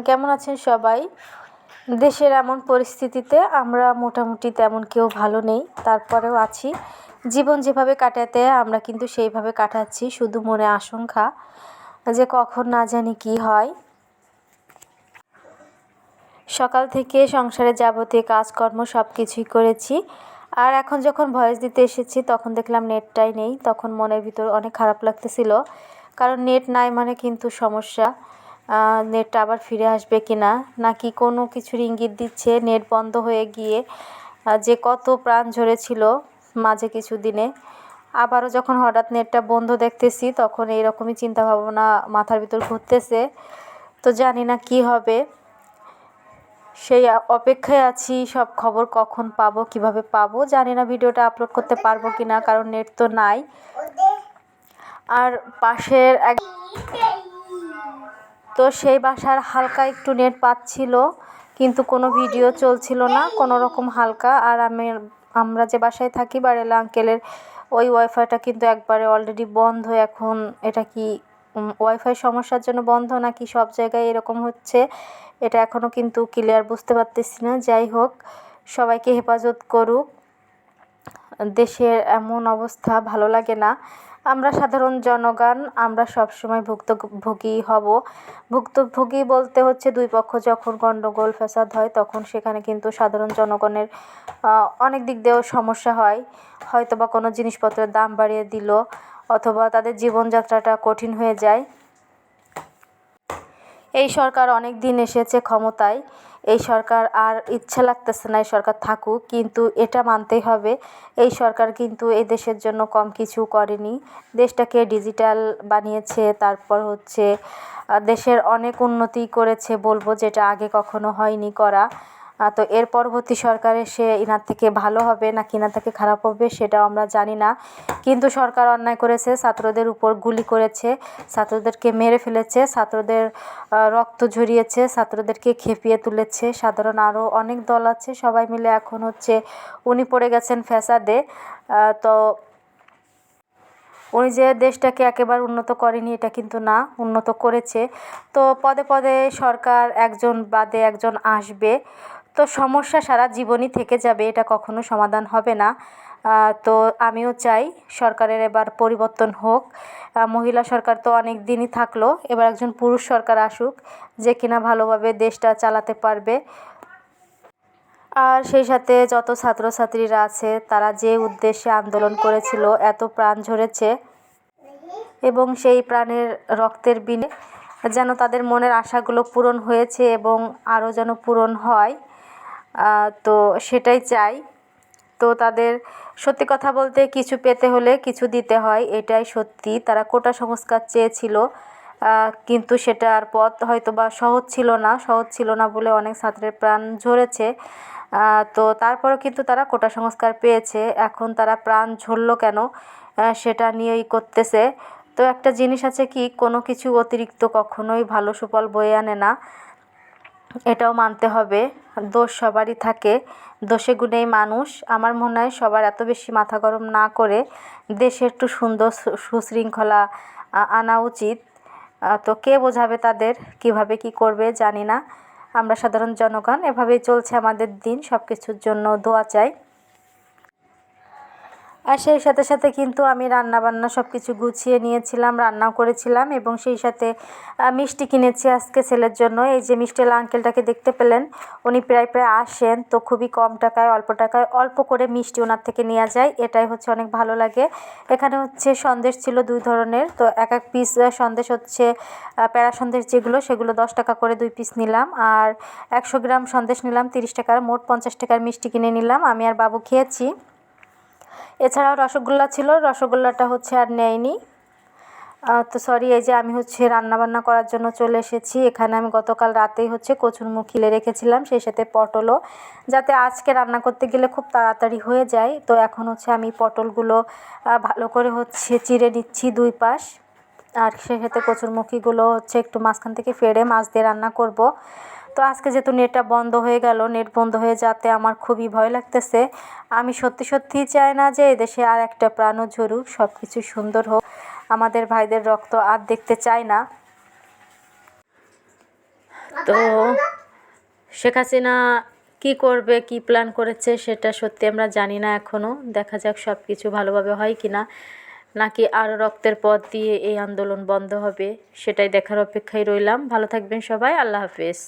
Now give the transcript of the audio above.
কেমন আছেন সবাই? দেশের এমন পরিস্থিতিতে আমরা মোটামুটি তেমন কেউ ভালো নেই, তারপরেও আছি। জীবন যেভাবে কাটাতে আমরা কিন্তু সেইভাবে কাটাচ্ছি, শুধু মনে আশঙ্কা যে কখন না জানি কি হয়। সকাল থেকে সংসারে যাবতীয় কাজকর্ম সব কিছুই করেছি, আর এখন যখন ভয়েস দিতে এসেছি তখন দেখলাম নেটটাই নেই। তখন মনের ভিতর অনেক খারাপ লাগতেছিল, কারণ নেট নাই মানে কিন্তু সমস্যা। নেটটা আবার ফিরে আসবে কি না, নাকি কোনো কিছুর ইঙ্গিত দিচ্ছে নেট বন্ধ হয়ে গিয়ে যে কত প্রাণ ঝরেছিল মাঝে কিছু দিনে। আবারও যখন হঠাৎ নেটটা বন্ধ দেখতেছি তখন এইরকমই চিন্তাভাবনা মাথার ভিতর ঘুরতেছে। তো জানি না কি হবে, সেই অপেক্ষায় আছি। সব খবর কখন পাবো, কিভাবে পাবো জানি না। ভিডিওটা আপলোড করতে পারবো কি না, কারণ নেট তো নাই। আর পাশের তো সেই বাসার হালকা একটু নেট পাচ্ছিল, কিন্তু কোনো ভিডিও চলছিল না, কোনো রকম হালকা। আর আমরা যে বাসায় থাকি বাড়িওয়ালা আঙ্কেলের ওই ওয়াইফাইটা কিন্তু একবারে অলরেডি বন্ধ। এখন এটা কি ওয়াইফাই সমস্যার জন্য বন্ধ, নাকি সব জায়গায় এরকম হচ্ছে, এটা এখনও কিন্তু ক্লিয়ার বুঝতে পারতেছি না। যাই হোক, সবাইকে হেফাজত করুক। দেশের এমন অবস্থা ভালো লাগে না। আমরা সাধারণ জনগণ, আমরা সবসময় ভুক্তভোগী হব। ভুক্তভোগী বলতে হচ্ছে দুই পক্ষ যখন গণ্ডগোল ফ্যাসাদ হয় তখন সেখানে কিন্তু সাধারণ জনগণের অনেক দিক দিয়েও সমস্যা হয়। হয়তো বা কোনো জিনিসপত্রের দাম বাড়িয়ে দিল, অথবা তাদের জীবনযাত্রাটা কঠিন হয়ে যায়। এই সরকার অনেক দিন এসেছে ক্ষমতায়, এই সরকার আর ইচ্ছা লাগতেছে না এই সরকার থাকুক, কিন্তু এটা মানতেই হবে এই সরকার কিন্তু এই দেশের জন্য কম কিছু করেনি। দেশটাকে ডিজিটাল বানিয়েছে, তারপর হচ্ছে দেশের অনেক উন্নতি করেছে বলবো, যেটা আগে কখনো হয়নি করা। তো এর পরবর্তী সরকার এসে ইনার থেকে ভালো হবে নাকি ইনার থেকে খারাপ হবে সেটাও আমরা জানি না। কিন্তু সরকার অন্যায় করেছে, ছাত্রদের উপর গুলি করেছে, ছাত্রদেরকে মেরে ফেলেছে, ছাত্রদের রক্ত ঝরিয়েছে, ছাত্রদেরকে খেপিয়ে তুলেছে। সাধারণ আরও অনেক দল আছে, সবাই মিলে এখন হচ্ছে উনি পড়ে গেছেন ফ্যাসাদে। তো উনি যে দেশটাকে একেবারে উন্নত করেনি এটা কিন্তু না, উন্নত করেছে। তো পদে পদে সরকার একজন বাদে একজন আসবে, তো সমস্যা সারা জীবনই থেকে যাবে, এটা কখনো সমাধান হবে না। তো আমিও চাই সরকারের এবার পরিবর্তন হোক। মহিলা সরকার তো অনেক দিনই থাকলো, এবার একজন পুরুষ সরকার আসুক যে কিনা ভালোভাবে দেশটা চালাতে পারবে। আর সেই সাথে যত ছাত্রছাত্রীরা আছে তারা যে উদ্দেশ্যে আন্দোলন করেছিল, এত প্রাণ ঝরেছে, এবং সেই প্রাণের রক্তের বিনিময়ে যেন তাদের মনের আশাগুলো পূরণ হয়েছে এবং আরও যেন পূরণ হয়, তো সেটাই চাই। তো তাদের সত্যি কথা বলতে কিছু পেতে হলে কিছু দিতে হয়, এটাই সত্যি। তারা কোটা সংস্কার চেয়েছিল, কিন্তু সেটার পথ হয়তো বা সহজ ছিল না বলে অনেক ছাত্রের প্রাণ ঝরেছে। তো তারপরেও কিন্তু তারা কোটা সংস্কার পেয়েছে। এখন তারা প্রাণ ঝরলো কেন সেটা নিয়েই করতেছে। তো একটা জিনিস আছে কি, কোনো কিছু অতিরিক্ত কখনোই ভালো সুফল বয়ে আনে না, এটাও মানতে হবে। দোষ সবারই থাকে, দোষে গুণেই মানুষ। আমার মনে হয় সবার এত বেশি মাথা গরম না করে দেশে একটু সুন্দর সুশৃঙ্খলা আনা উচিত। তো কে বোঝাবে তাদের, কিভাবে কি করবে জানি না। আমরা সাধারণ জনগণ, এভাবেই চলছে আমাদের দিন। সব কিছুর জন্য দোয়া চাই। আর সেই সাথে সাথে কিন্তু আমি রান্নাবান্না সব কিছু গুছিয়ে নিয়েছিলাম, রান্নাও করেছিলাম, এবং সেই সাথে মিষ্টি কিনেছি আজকে ছেলের জন্য। এই যে মিষ্টিওয়ালা আঙ্কেলটাকে দেখতে পেলেন, উনি প্রায় আসেন, তো খুবই কম টাকায় অল্প করে মিষ্টি ওনার থেকে নেওয়া যায়, এটাই হচ্ছে অনেক ভালো লাগে। এখানে হচ্ছে সন্দেশ ছিল 2 ধরনের, তো এক পিস সন্দেশ হচ্ছে প্যারা সন্দেশ যেগুলো, সেগুলো 10 টাকা করে 2 পিস নিলাম। আর 100 গ্রাম সন্দেশ নিলাম 30 টাকার, মোট 50 টাকার মিষ্টি কিনে নিলাম। আমি আর বাবু খেয়েছি। এছাড়াও রসগোল্লা ছিল, রসগোল্লাটা হচ্ছে আর নেয়নি। তো সরি, এই যে আমি হচ্ছে রান্নাবান্না করার জন্য চলে এসেছি। এখানে আমি গতকাল রাতেই হচ্ছে কচুরমুখী রেখেছিলাম, সেই সাথে পটলও, যাতে আজকে রান্না করতে গেলে খুব তাড়াতাড়ি হয়ে যায়। তো এখন হচ্ছে আমি পটলগুলো ভালো করে হচ্ছে চিড়ে নিচ্ছি 2 পাশ, আর সেই সাথে কচুরমুখীগুলো হচ্ছে একটু মাঝখান থেকে ফেড়ে মাছ দিয়ে রান্না করব। তো আজকে যেহেতু নেটটা বন্ধ হয়ে গেল, নেট বন্ধ হয়ে যাতে আমার খুবই ভয় লাগতেছে। আমি সত্যিই চাই না যে এদেশে আর একটা প্রাণও ঝরুক, সব কিছু সুন্দর হোক, আমাদের ভাইদের রক্ত আর দেখতে চাই না। তো শেখ হাসিনা কী করবে, কী প্ল্যান করেছে সেটা সত্যি আমরা জানি না এখনও। দেখা যাক সব কিছু ভালোভাবে হয় কি না, নাকি আরও রক্তের পথ দিয়ে এই আন্দোলন বন্ধ হবে, সেটাই দেখার অপেক্ষায় রইলাম। ভালো থাকবেন সবাই, আল্লাহ হাফেজ।